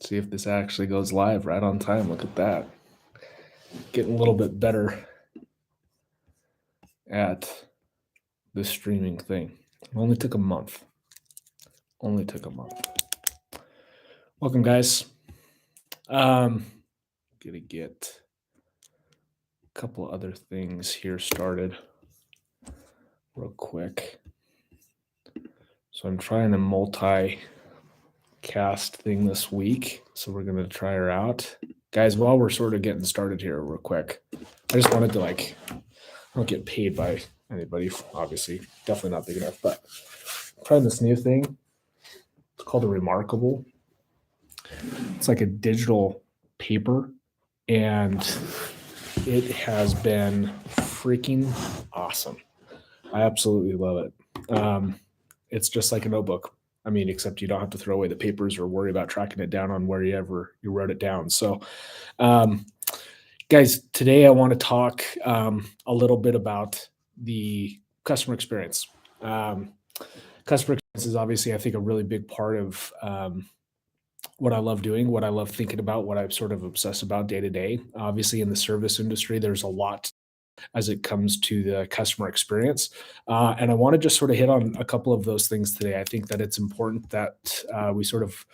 See if this actually goes live right on time. Look at that. Getting a little bit better at the streaming thing. It only took a month. Only took a month. Welcome, guys. Gonna get a couple other things here started real quick. So I'm trying a multi-cast thing this week. So we're gonna try her out. Guys, while we're sort of getting started here real quick, I just wanted to I don't get paid by anybody, obviously, definitely not big enough, but I'm trying this new thing. It's called a Remarkable. It's like a digital paper, and it has been freaking awesome. I absolutely love it. It's just like a notebook. I mean, except you don't have to throw away the papers or worry about tracking it down on wherever you wrote it down. So, um, guys, today I want to talk a little bit about the customer experience. Um, Customer experience is obviously, I think, a really big part of what I love doing, what I love thinking about, what I sort of obsess about day to day. Obviously, in the service industry, there's a lot as it comes to the customer experience. And I want to just sort of hit on a couple of those things today. I think that it's important that we sort of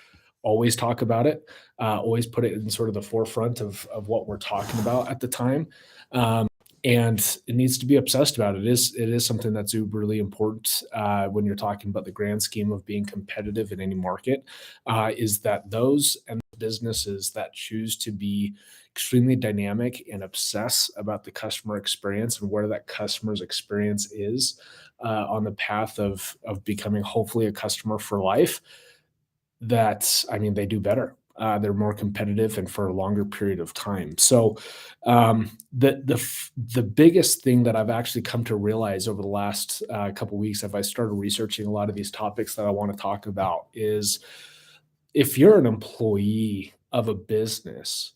always talk about it, always put it in sort of the forefront of what we're talking about at the time. Um, and it needs to be obsessed about. It is something that's uberly important when you're talking about the grand scheme of being competitive in any market. Is that those and businesses that choose to be extremely dynamic and obsess about the customer experience and where that customer's experience is on the path of becoming hopefully a customer for life. That I mean, they do better. They're more competitive and for a longer period of time. So, the biggest thing that I've actually come to realize over the last couple weeks, as I started researching a lot of these topics that I want to talk about, is if you're an employee of a business,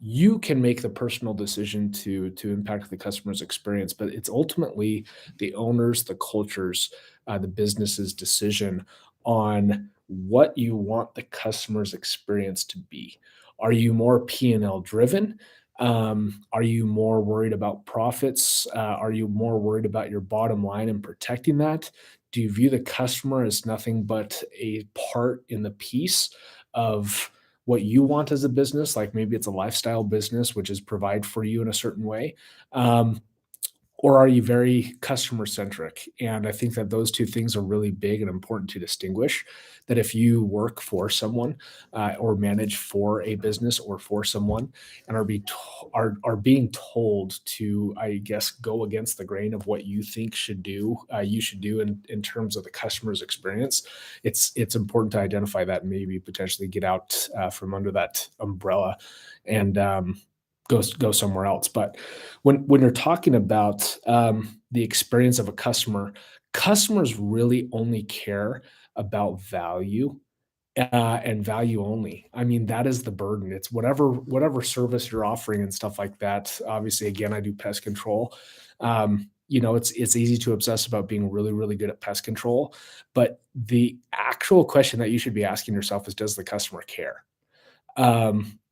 you can make the personal decision to impact the customer's experience, but it's ultimately the owners, the cultures, the business's decision on what you want the customer's experience to be. Are you more P&L driven? Are you more worried about profits? Are you more worried about your bottom line and protecting that? Do you view the customer as nothing but a part in the piece of what you want as a business? Like maybe it's a lifestyle business, which is provide for you in a certain way. Um, or are you very customer centric? And I think that those two things are really big and important to distinguish. That if you work for someone or manage for a business or for someone and are being told to, I guess, go against the grain of what you think you should do in terms of the customer's experience, it's important to identify that and maybe potentially get out from under that umbrella and go somewhere else. But when you're talking about the experience of a customer, customers really only care about value and value only. I mean, that is the burden. It's whatever service you're offering and stuff like that. Obviously, again, I do pest control. It's easy to obsess about being really, really good at pest control, but the actual question that you should be asking yourself is, does the customer care?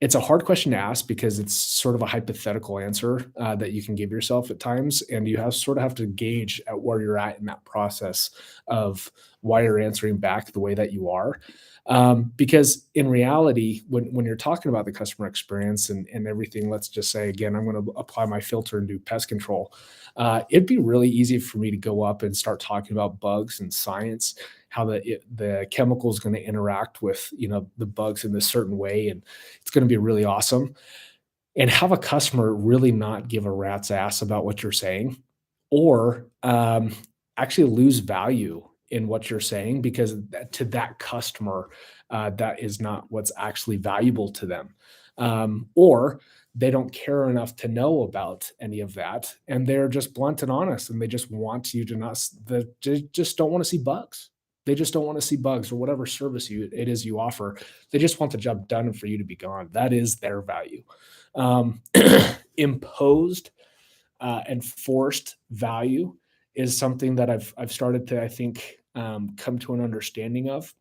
It's a hard question to ask because it's sort of a hypothetical answer that you can give yourself at times, and you have to gauge at where you're at in that process of why you're answering back the way that you are. Because in reality, when you're talking about the customer experience and everything, let's just say again, I'm going to apply my filter and do pest control. It'd be really easy for me to go up and start talking about bugs and science, how the chemical is going to interact with the bugs in this certain way, and it's going to be really awesome. And have a customer really not give a rat's ass about what you're saying, or actually lose value in what you're saying because to that customer, that is not what's actually valuable to them, or they don't care enough to know about any of that, and they're just blunt and honest, and they just want you to not. They just don't want to see bugs. They just don't want to see bugs or whatever service it is you offer. They just want the job done and for you to be gone. That is their value. Um, Imposed and forced value is something that I've started to, I think, come to an understanding of.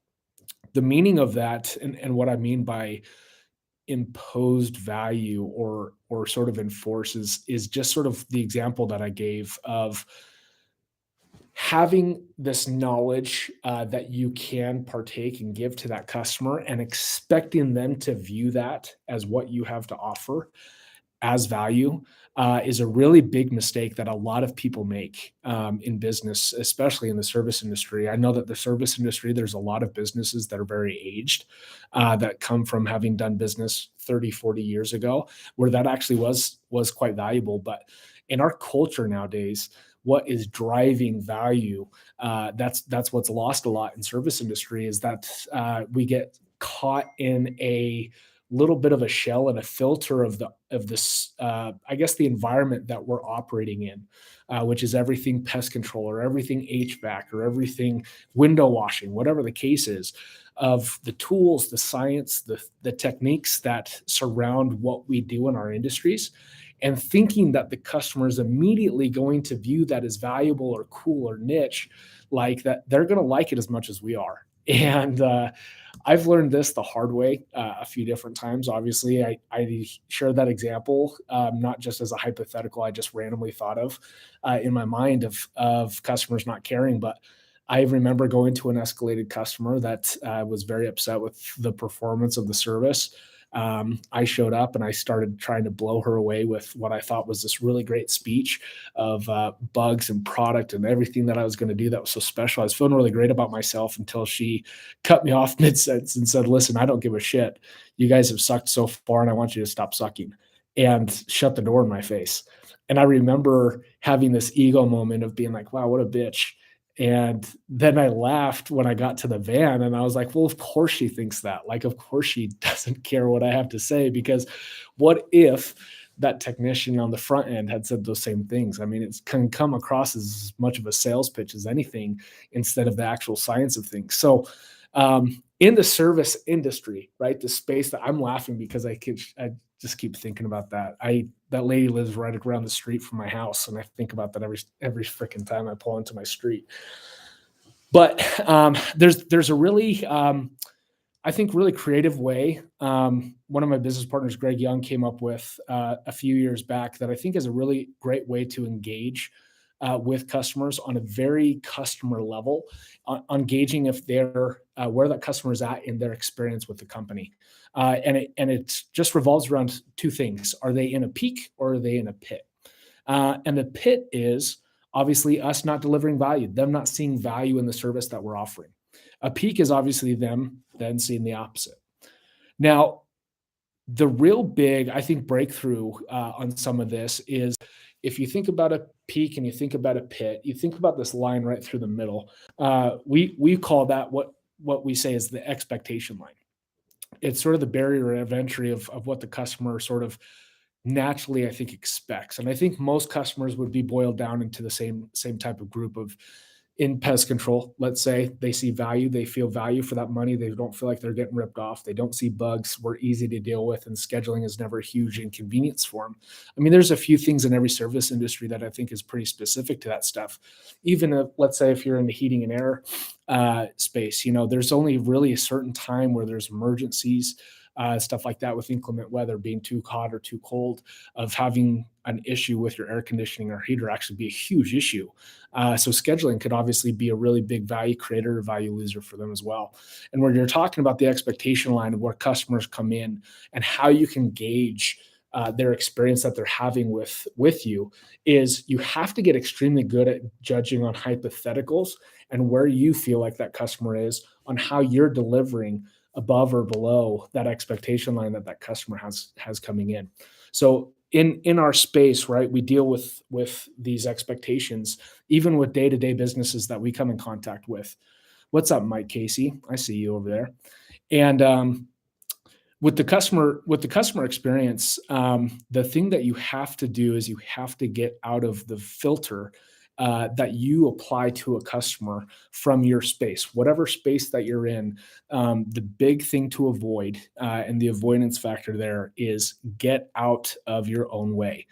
the meaning of that, and what I mean by imposed value or sort of enforces, is just sort of the example that I gave of having this knowledge that you can partake and give to that customer and expecting them to view that as what you have to offer as value is a really big mistake that a lot of people make in business, especially in the service industry. I know that the service industry, there's a lot of businesses that are very aged that come from having done business 30, 40 years ago, where that actually was quite valuable. But in our culture nowadays, what is driving value, that's what's lost a lot in service industry, is that we get caught in a little bit of a shell and a filter of this, I guess, the environment that we're operating in, which is everything pest control or everything HVAC or everything window washing, whatever the case is, of the tools, the science, the techniques that surround what we do in our industries, and thinking that the customer is immediately going to view that as valuable or cool or niche, like that they're going to like it as much as we are. And I've learned this the hard way a few different times. Obviously, I share that example not just as a hypothetical I just randomly thought of in my mind of customers not caring, but I remember going to an escalated customer that was very upset with the performance of the service. I showed up and I started trying to blow her away with what I thought was this really great speech of bugs and product and everything that I was going to do that was so special. I was feeling really great about myself until she cut me off mid sentence and said, "Listen, I don't give a shit. You guys have sucked so far and I want you to stop sucking," and shut the door in my face. And I remember having this ego moment of being like, wow, what a bitch. And then I laughed when I got to the van and I was like, well, of course she thinks that. Like, of course she doesn't care what I have to say, because what if that technician on the front end had said those same things? I mean, it can come across as much of a sales pitch as anything instead of the actual science of things. So, in the service industry, right, the space that I'm laughing because I just keep thinking about that. That lady lives right around the street from my house, and I think about that every freaking time I pull into my street. But there's a really I think really creative way. One of my business partners, Greg Young, came up with a few years back that I think is a really great way to engage with customers on a very customer level, on gauging if they're where that customer is at in their experience with the company. And it just revolves around two things: are they in a peak or are they in a pit? And the pit is obviously us not delivering value, them not seeing value in the service that we're offering. A peak is obviously them then seeing the opposite. Now, the real big, I think, breakthrough on some of this is, if you think about a peak and you think about a pit, you think about this line right through the middle. We call that what we say is the expectation line. It's sort of the barrier of entry of what the customer sort of naturally, I think, expects. And I think most customers would be boiled down into the same type of group of, in pest control, let's say they see value, they feel value for that money. They don't feel like they're getting ripped off. They don't see bugs. We're easy to deal with, and scheduling is never a huge inconvenience for them. I mean, there's a few things in every service industry that I think is pretty specific to that stuff. Even if, let's say, if you're in the heating and air space, there's only really a certain time where there's emergencies, stuff like that, with inclement weather, being too hot or too cold, of having an issue with your air conditioning or heater actually be a huge issue. So scheduling could obviously be a really big value creator or value loser for them as well. And when you're talking about the expectation line of where customers come in and how you can gauge their experience that they're having with you, is you have to get extremely good at judging on hypotheticals and where you feel like that customer is on how you're delivering above or below that expectation line that customer has coming in. So in our space, right, we deal with these expectations, even with day-to-day businesses that we come in contact with. What's up, Mike Casey? I see you over there. And with the customer experience, the thing that you have to do is you have to get out of the filter that you apply to a customer from your space, whatever space that you're in. The big thing to avoid, and the avoidance factor there, is get out of your own way.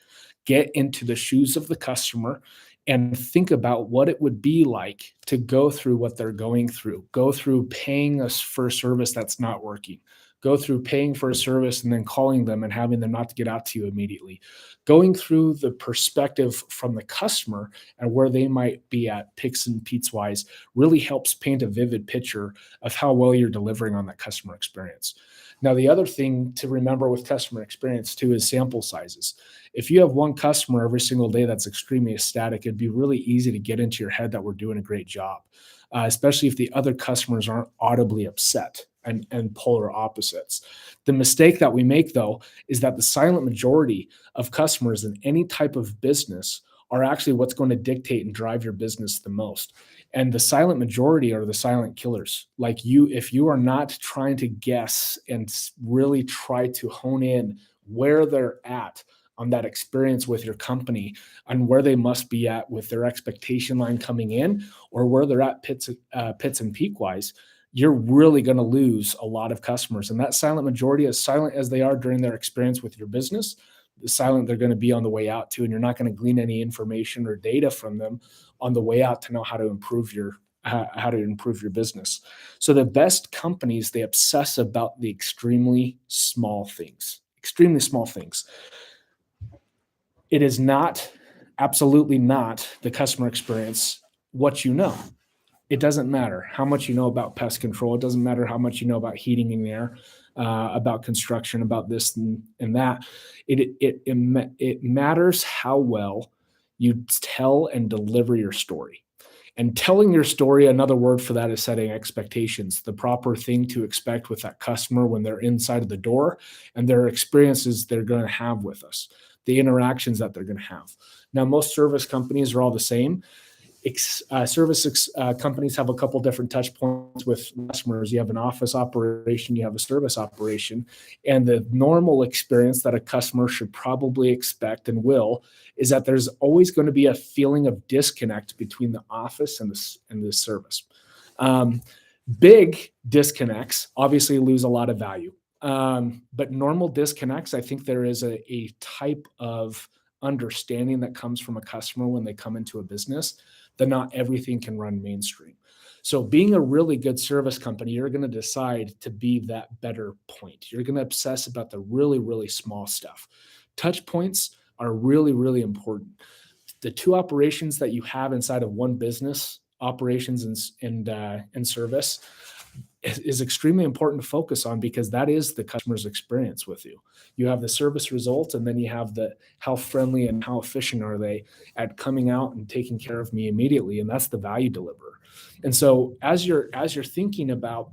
Get into the shoes of the customer and think about what it would be like to go through what they're going through, go through paying us for a service that's not working, go through paying for a service and then calling them and having them not to get out to you immediately, going through the perspective from the customer and where they might be at Picks and Pete's wise really helps paint a vivid picture of how well you're delivering on that customer experience. Now, the other thing to remember with customer experience too is sample sizes. If you have one customer every single day that's extremely ecstatic, it'd be really easy to get into your head that we're doing a great job, especially if the other customers aren't audibly upset and polar opposites. The mistake that we make, though, is that the silent majority of customers in any type of business are actually what's going to dictate and drive your business the most. And the silent majority are the silent killers. Like you, if you are not trying to guess and really try to hone in where they're at on that experience with your company and where they must be at with their expectation line coming in or where they're at pits and peak wise, you're really going to lose a lot of customers. And that silent majority, as silent as they are during their experience with your business, the silent they're going to be on the way out too. And you're not going to glean any information or data from them on the way out to know how to improve your business. So the best companies, they obsess about the extremely small things. Extremely small things. It is not, absolutely not, the customer experience what you know. It doesn't matter how much you know about pest control. It doesn't matter how much you know about heating and air, about construction, about this and that. It matters how well you tell and deliver your story. And telling your story, another word for that is setting expectations, the proper thing to expect with that customer when they're inside of the door and their experiences they're going to have with us, the interactions that they're going to have. Now, most service companies are all the same. Companies have a couple different touch points with customers. You have an office operation, you have a service operation, and the normal experience that a customer should probably expect and will is that there's always going to be a feeling of disconnect between the office and the service. Big disconnects obviously lose a lot of value, but normal disconnects, I think there is a type of understanding that comes from a customer when they come into a business that not everything can run mainstream. So being a really good service company, you're going to decide to be that better point. You're going to obsess about the really, really small stuff. Touch points are really, really important. The two operations that you have inside of one business, operations and service, is extremely important to focus on because that is the customer's experience with you. You have the service result, and then you have the how friendly and how efficient are they at coming out and taking care of me immediately, and that's the value deliverer. And so as you're thinking about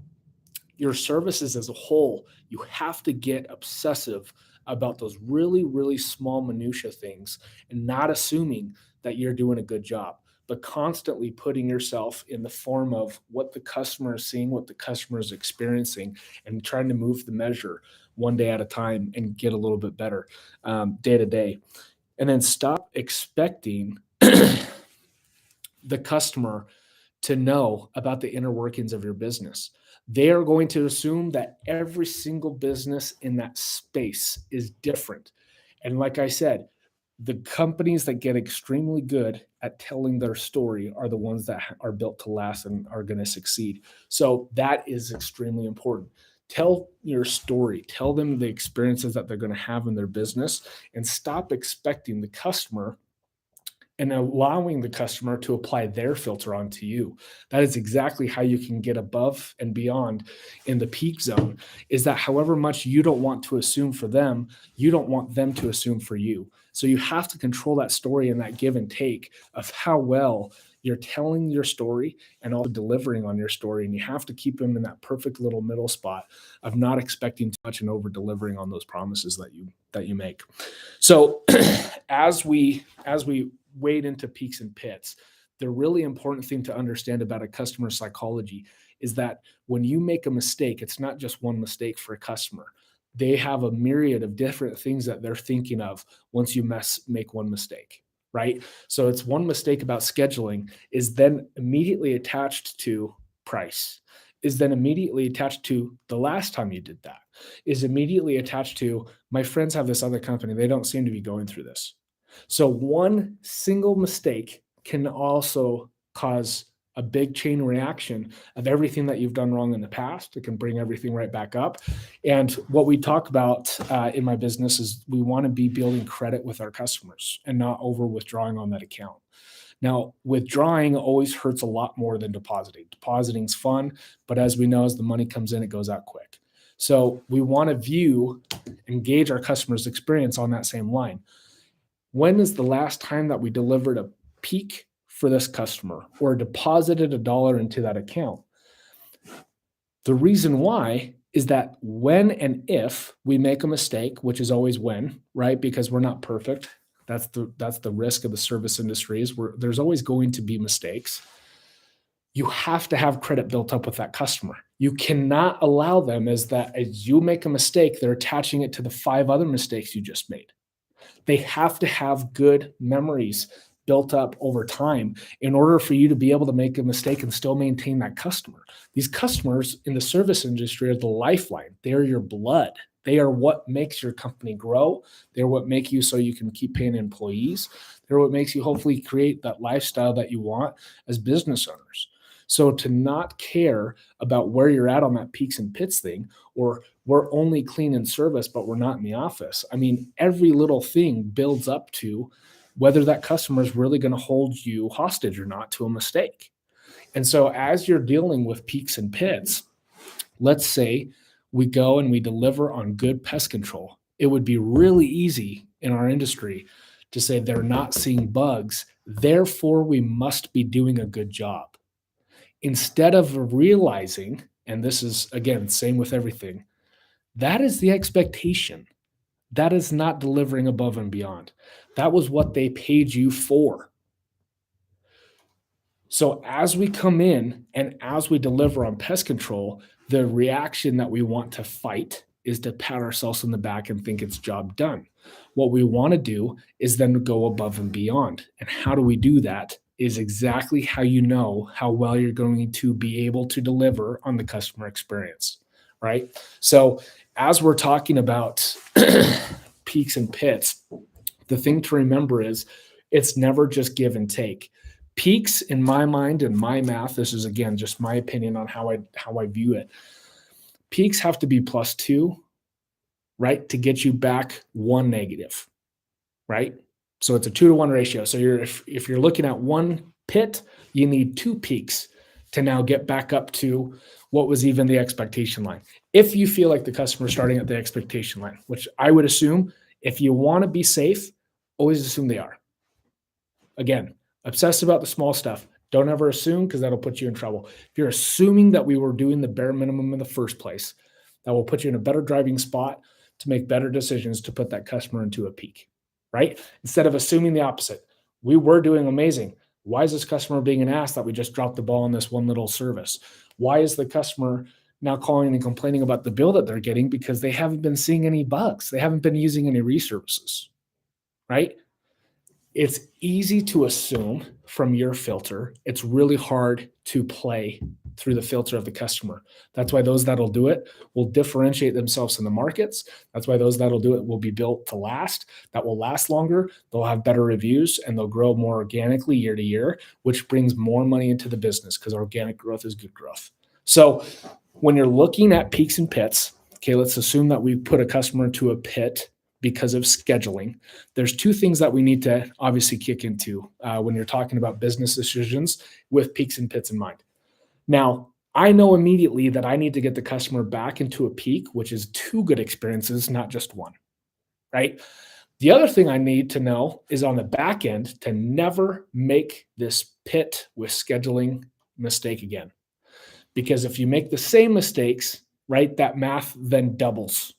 your services as a whole, you have to get obsessive about those really, really small minutia things and not assuming that you're doing a good job, but constantly putting yourself in the form of what the customer is seeing, what the customer is experiencing, and trying to move the measure one day at a time and get a little bit better day to day. And then stop expecting the customer to know about the inner workings of your business. They are going to assume that every single business in that space is different. And like I said, the companies that get extremely good at telling their story are the ones that are built to last and are going to succeed. So that is extremely important. Tell your story, tell them the experiences that they're going to have in their business, and stop expecting the customer and allowing the customer to apply their filter onto you. That is exactly how you can get above and beyond in the peak zone, is that however much you don't want to assume for them, you don't want them to assume for you. So you have to control that story and that give and take of how well you're telling your story and also delivering on your story. And you have to keep them in that perfect little middle spot of not expecting too much and over delivering on those promises that you make. So as we wade into peaks and pits, the really important thing to understand about a customer psychology is that when you make a mistake, it's not just one mistake for a customer. They have a myriad of different things that they're thinking of once you make one mistake, right? So it's one mistake about scheduling is then immediately attached to price, is then immediately attached to the last time you did that, is immediately attached to my friends have this other company. They don't seem to be going through this. So one single mistake can also cause a big chain reaction of everything that you've done wrong in the past. It can bring everything right back up. And what we talk about in my business is we want to be building credit with our customers and not over withdrawing on that account. Now, withdrawing always hurts a lot more than depositing. Depositing's fun, but as we know, as the money comes in, it goes out quick. So we want to engage our customers' experience on that same line. When is the last time that we delivered a peak for this customer or deposited $1 into that account? The reason why is that when and if we make a mistake, which is always when, right? Because we're not perfect. That's the risk of the service industry is there's always going to be mistakes. You have to have credit built up with that customer. You cannot allow them as you make a mistake, they're attaching it to the 5 other mistakes you just made. They have to have good memories built up over time in order for you to be able to make a mistake and still maintain that customer. These customers in the service industry are the lifeline. They are your blood. They are what makes your company grow. They're what make you so you can keep paying employees. They're what makes you hopefully create that lifestyle that you want as business owners. So to not care about where you're at on that peaks and pits thing, or we're only clean in service, but we're not in the office. I mean, every little thing builds up to whether that customer is really going to hold you hostage or not to a mistake. And so as you're dealing with peaks and pits, let's say we go and we deliver on good pest control. It would be really easy in our industry to say they're not seeing bugs, therefore we must be doing a good job. Instead of realizing, and this is, again, same with everything, that is the expectation. That is not delivering above and beyond. That was what they paid you for. So as we come in and as we deliver on pest control, the reaction that we want to fight is to pat ourselves on the back and think it's job done. What we want to do is then go above and beyond. And how do we do that? Is exactly how you know how well you're going to be able to deliver on the customer experience, right? So as we're talking about peaks and pits, the thing to remember is it's never just give and take. Peaks, in my mind and my math, this is again just my opinion on how I view it. Peaks have to be +2, right, to get you back 1 negative, right? So it's a 2-to-1 ratio. So if you're looking at 1 pit, you need 2 peaks to now get back up to what was even the expectation line. If you feel like the customer is starting at the expectation line, which I would assume, if you want to be safe, always assume they are. Again, obsessed about the small stuff. Don't ever assume, because that'll put you in trouble. If you're assuming that we were doing the bare minimum in the first place, that will put you in a better driving spot to make better decisions to put that customer into a peak, right? Instead of assuming the opposite. We were doing amazing. Why is this customer being an ass that we just dropped the ball on this one little service? Why is the customer now calling and complaining about the bill that they're getting because they haven't been seeing any bugs? They haven't been using any reservices, right? It's easy to assume from your filter. It's really hard to play through the filter of the customer. That's why those that'll do it will differentiate themselves in the markets. That's why those that'll do it will be built to last. That will last longer. They'll have better reviews and they'll grow more organically year to year, which brings more money into the business because organic growth is good growth. So when you're looking at peaks and pits, okay, let's assume that we put a customer into a pit because of scheduling. There's 2 things that we need to obviously kick into when you're talking about business decisions with peaks and pits in mind. Now, I know immediately that I need to get the customer back into a peak, which is 2 good experiences, not just 1, right? The other thing I need to know is on the back end to never make this pit with scheduling mistake again. Because if you make the same mistakes, right, that math then doubles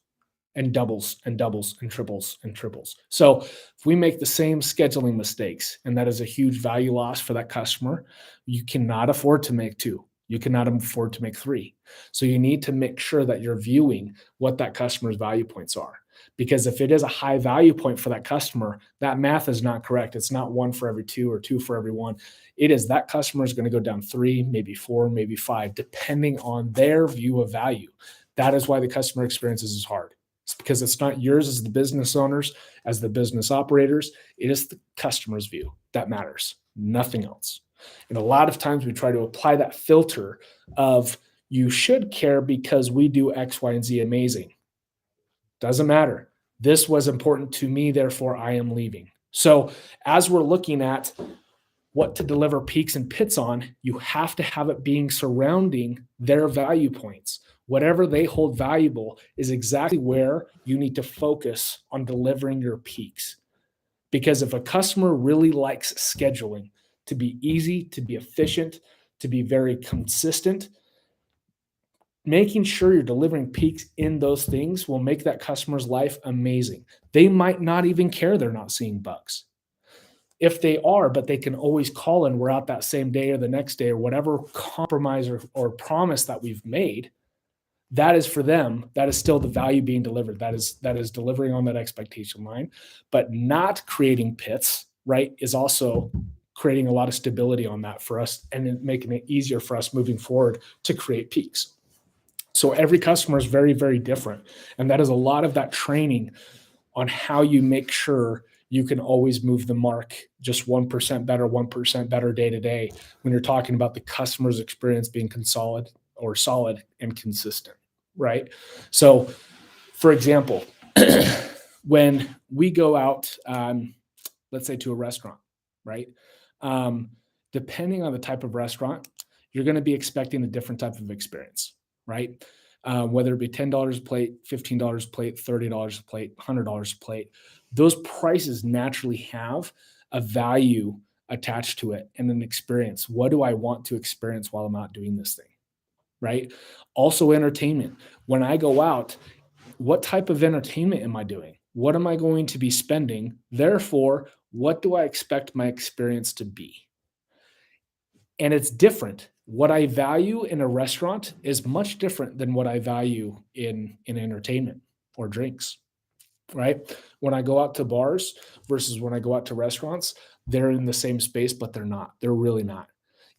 and doubles and doubles and triples and triples. So if we make the same scheduling mistakes, and that is a huge value loss for that customer, you cannot afford to make 2. You cannot afford to make 3. So you need to make sure that you're viewing what that customer's value points are. Because if it is a high value point for that customer, that math is not correct. It's not 1 for every 2 or 2 for every 1. It is that customer is going to go down 3, maybe 4, maybe 5, depending on their view of value. That is why the customer experience is hard. It's because it's not yours as the business owners, as the business operators. It is the customer's view that matters. nothing else. And a lot of times we try to apply that filter of you should care because we do X, Y, and Z amazing. Doesn't matter. This was important to me, therefore I am leaving. So as we're looking at what to deliver peaks and pits on, you have to have it being surrounding their value points. Whatever they hold valuable is exactly where you need to focus on delivering your peaks. Because if a customer really likes scheduling to be easy, to be efficient, to be very consistent, making sure you're delivering peaks in those things will make that customer's life amazing. They might not even care they're not seeing bugs. If they are, but they can always call and we're out that same day or the next day or whatever compromise or promise that we've made, that is for them. That is still the value being delivered. That is delivering on that expectation line, but not creating pits, right, is also creating a lot of stability on that for us and making it easier for us moving forward to create peaks. So every customer is very, very different. And that is a lot of that training on how you make sure you can always move the mark just 1% better day to day when you're talking about the customer's experience being solid and consistent, right? So, for example, when we go out, let's say to a restaurant, right? Depending on the type of restaurant, you're going to be expecting a different type of experience, right? Whether it be $10 a plate, $15 a plate, $30 a plate, $100 a plate, those prices naturally have a value attached to it and an experience. What do I want to experience while I'm out doing this thing, right? Also, entertainment. When I go out, what type of entertainment am I doing? What am I going to be spending? Therefore, what do I expect my experience to be? And it's different. What I value in a restaurant is much different than what I value in entertainment or drinks, right? When I go out to bars versus when I go out to restaurants, they're in the same space, but they're not. They're really not.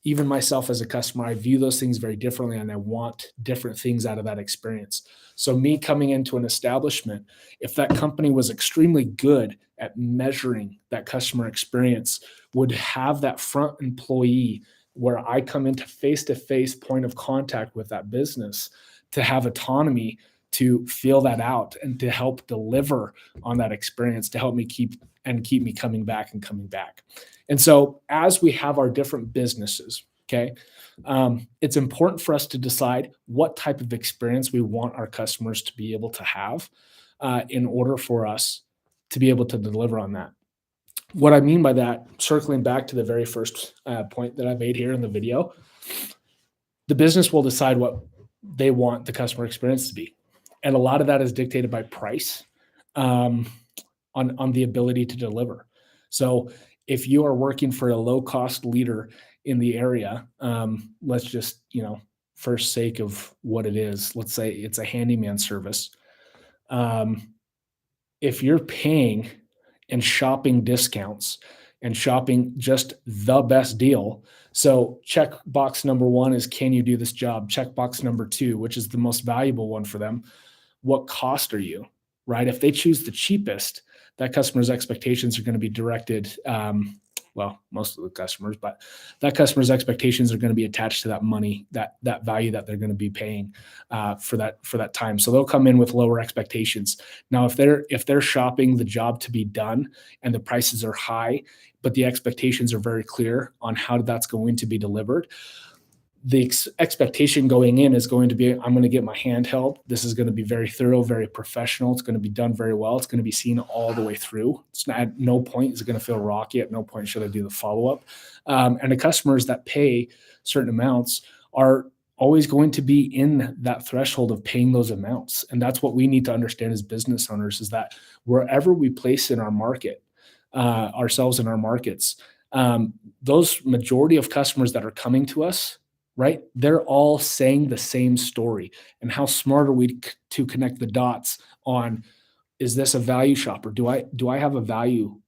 Even myself as a customer, I view those things very differently and I want different things out of that experience. So me coming into an establishment, if that company was extremely good at measuring that customer experience, would have that front employee where I come into face-to-face point of contact with that business to have autonomy to feel that out and to help deliver on that experience, to help me keep me coming back and coming back. And so as we have our different businesses, okay, it's important for us to decide what type of experience we want our customers to be able to have in order for us to be able to deliver on that. What I mean by that, circling back to the very first point that I made here in the video, the business will decide what they want the customer experience to be. And a lot of that is dictated by price on the ability to deliver. So if you are working for a low-cost leader in the area, let's just, for sake of what it is, let's say it's a handyman service. If you're paying and shopping discounts and shopping just the best deal. So check box number 1 is, can you do this job? Check box number 2, which is the most valuable one for them. What cost are you, right? If they choose the cheapest, that customer's expectations are going to be directed, most of the customers, but that customer's expectations are going to be attached to that money, that value that they're going to be paying for that time. So they'll come in with lower expectations. Now, if they're shopping the job to be done and the prices are high, but the expectations are very clear on how that's going to be delivered, the expectation going in is going to be, I'm going to get my hand held. This is going to be very thorough, very professional. It's going to be done very well. It's going to be seen all the way through. It's not, at no point is it going to feel rocky. At no point should I do the follow-up. And the customers that pay certain amounts are always going to be in that threshold of paying those amounts. And that's what we need to understand as business owners, is that wherever we place in our market, ourselves in our markets, those majority of customers that are coming to us, right? They're all saying the same story. And how smart are we to connect the dots on, is this a value shopper? Do I have a value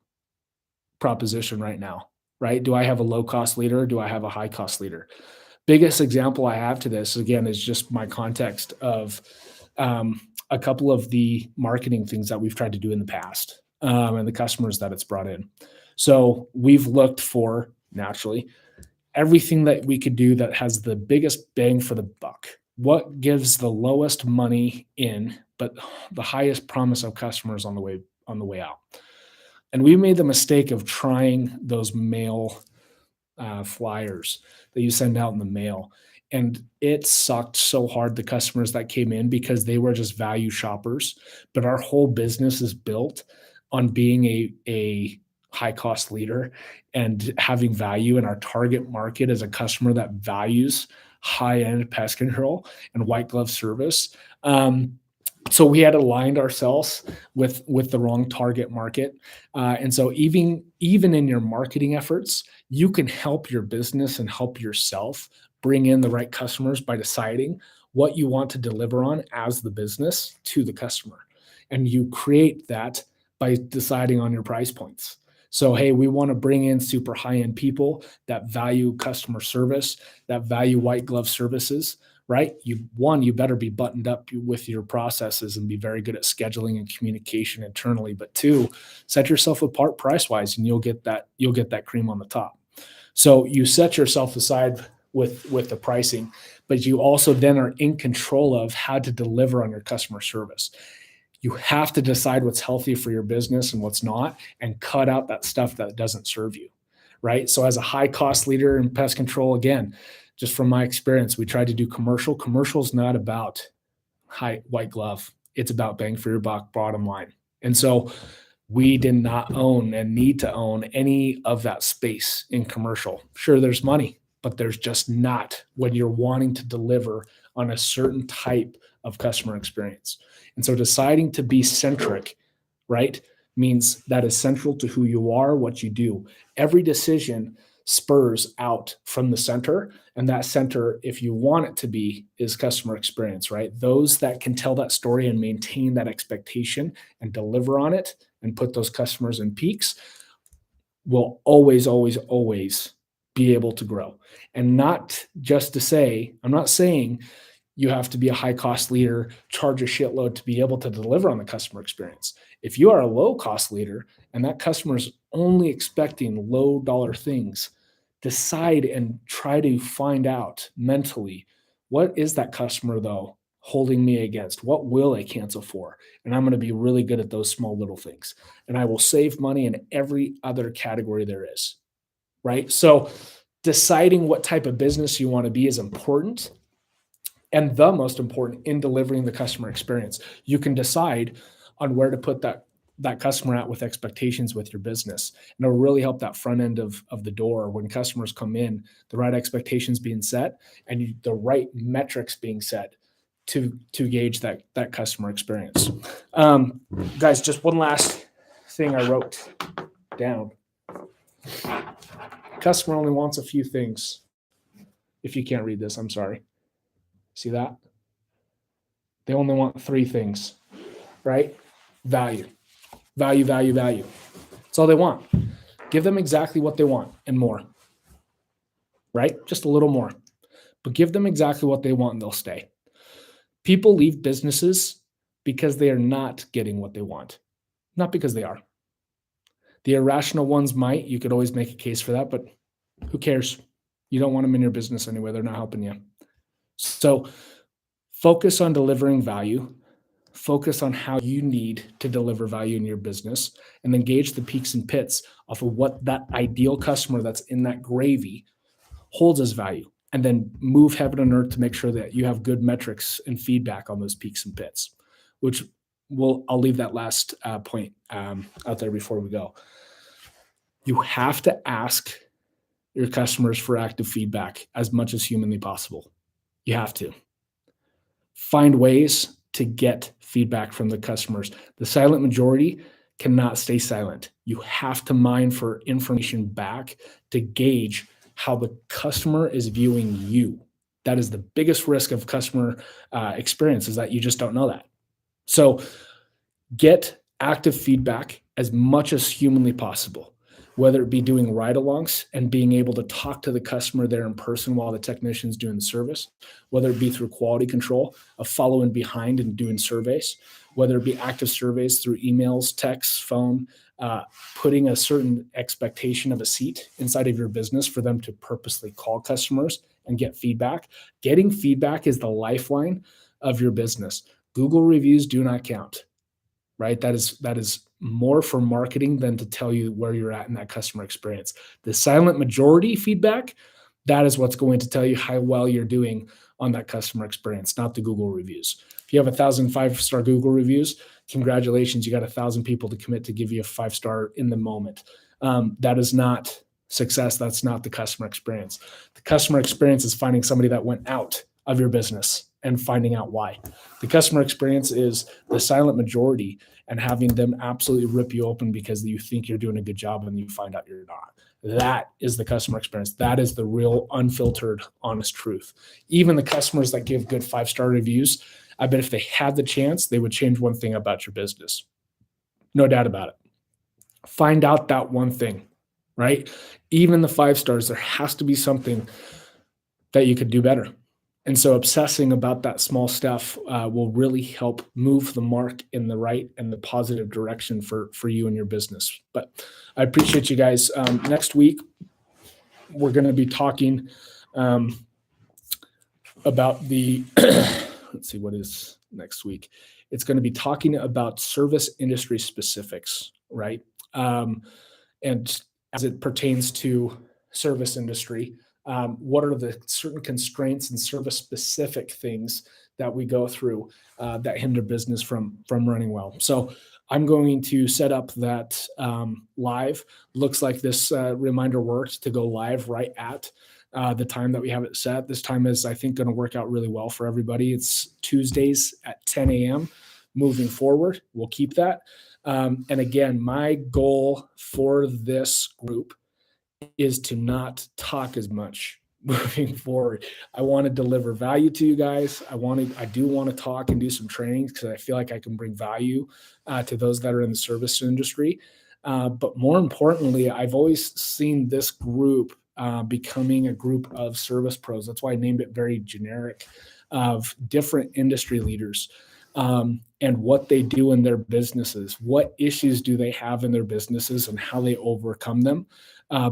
proposition right now, right? Do I have a low cost leader? Or do I have a high cost leader? Biggest example I have to this, again, is just my context of a couple of the marketing things that we've tried to do in the past and the customers that it's brought in. So we've looked for naturally, everything that we could do that has the biggest bang for the buck. What gives the lowest money in, but the highest promise of customers on the way out. And we made the mistake of trying those mail flyers that you send out in the mail. And it sucked so hard the customers that came in because they were just value shoppers. But our whole business is built on being a high cost leader and having value in our target market as a customer that values high end pest control and white glove service. So we had aligned ourselves with the wrong target market, and so even in your marketing efforts, you can help your business and help yourself bring in the right customers by deciding what you want to deliver on as the business to the customer, and you create that by deciding on your price points. So, hey, we want to bring in super high end people that value customer service, that value white glove services, right? You better be buttoned up with your processes and be very good at scheduling and communication internally. But two, set yourself apart price wise, and you'll get that cream on the top. So you set yourself aside with the pricing, but you also then are in control of how to deliver on your customer service. You have to decide what's healthy for your business and what's not, and cut out that stuff that doesn't serve you, right? So as a high cost leader in pest control, again, just from my experience, we tried to do commercial. Commercial is not about high white glove. It's about bang for your buck, bottom line. And so we did not own and need to own any of that space in commercial. Sure, there's money, but there's just not when you're wanting to deliver on a certain type of customer experience. And so deciding to be centric, right, means that is central to who you are, what you do. Every decision spurs out from the center, and that center, if you want it to be, is customer experience, right? Those that can tell that story and maintain that expectation and deliver on it and put those customers in peaks will always, always, always be able to grow. And not just to say, I'm not saying you have to be a high cost leader, charge a shitload to be able to deliver on the customer experience. If you are a low cost leader and that customer is only expecting low dollar things, decide and try to find out mentally, what is that customer though holding me against? What will I cancel for? And I'm going to be really good at those small little things. And I will save money in every other category there is, right? So deciding what type of business you want to be is important, and the most important in delivering the customer experience. You can decide on where to put that customer at with expectations with your business. And it'll really help that front end of the door when customers come in, the right expectations being set and the right metrics being set to gauge that customer experience. Guys, just one last thing I wrote down. Customer only wants a few things. If you can't read this, I'm sorry. See that? They only want three things, right? Value. Value, value, value. That's all they want. Give them exactly what they want and more, right? Just a little more. But give them exactly what they want and they'll stay. People leave businesses because they are not getting what they want, not because they are. The irrational ones might. You could always make a case for that, but who cares? You don't want them in your business anyway. They're not helping you. So focus on delivering value, focus on how you need to deliver value in your business, and then gauge the peaks and pits off of what that ideal customer that's in that gravy holds as value, and then move heaven and earth to make sure that you have good metrics and feedback on those peaks and pits, which I'll leave that last point out there before we go. You have to ask your customers for active feedback as much as humanly possible. You have to find ways to get feedback from the customers. The silent majority cannot stay silent. You have to mine for information back to gauge how the customer is viewing you. That is the biggest risk of customer experience, is that you just don't know that. So get active feedback as much as humanly possible. whether it be doing ride-alongs and being able to talk to the customer there in person while the technician's doing the service, whether it be through quality control, of following behind and doing surveys, whether it be active surveys through emails, texts, phone, putting a certain expectation of a seat inside of your business for them to purposely call customers and get feedback. Getting feedback is the lifeline of your business. Google reviews do not count, right? That is more for marketing than to tell you where you're at in that customer experience. The silent majority feedback, that is what's going to tell you how well you're doing on that customer experience, not the Google reviews. If you have 1,000 5-star Google reviews, congratulations, you got 1,000 people to commit to give you a 5-star in the moment. That is not success. That's not the customer experience. The customer experience is finding somebody that went out of your business and finding out why. The customer experience is the silent majority and having them absolutely rip you open because you think you're doing a good job and you find out you're not. That is the customer experience. That is the real unfiltered, honest truth. Even the customers that give good 5-star reviews, I bet if they had the chance, they would change one thing about your business. No doubt about it. Find out that one thing, right? Even the 5 stars, there has to be something that you could do better. And so obsessing about that small stuff will really help move the mark in the right and the positive direction for you and your business. But I appreciate you guys. Next week, we're going to be talking about the, let's see, what is next week? It's going to be talking about service industry specifics, right? And as it pertains to service industry, what are the certain constraints and service specific things that we go through that hinder business from running well? So I'm going to set up that live. Looks like this reminder worked to go live right at the time that we have it set. This time is, I think, going to work out really well for everybody. It's Tuesdays at 10 a.m. moving forward. We'll keep that. And again, my goal for this group is to not talk as much moving forward. I want to deliver value to you guys. I do want to talk and do some trainings because I feel like I can bring value to those that are in the service industry. But more importantly, I've always seen this group becoming a group of service pros. That's why I named it very generic, of different industry leaders and what they do in their businesses. What issues do they have in their businesses and how they overcome them?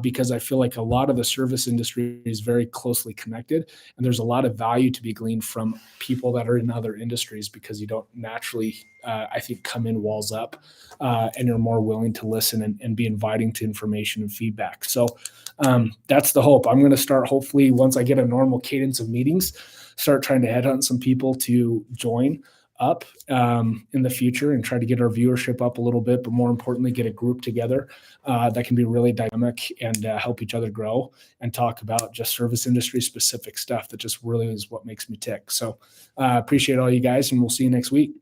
Because I feel like a lot of the service industry is very closely connected, and there's a lot of value to be gleaned from people that are in other industries because you don't naturally, I think, come in walls up, and you're more willing to listen and be inviting to information and feedback. So that's the hope. I'm going to start, hopefully, once I get a normal cadence of meetings, start trying to headhunt some people to join up in the future and try to get our viewership up a little bit, but more importantly, get a group together that can be really dynamic and help each other grow and talk about just service industry specific stuff that just really is what makes me tick. So appreciate all you guys, and we'll see you next week.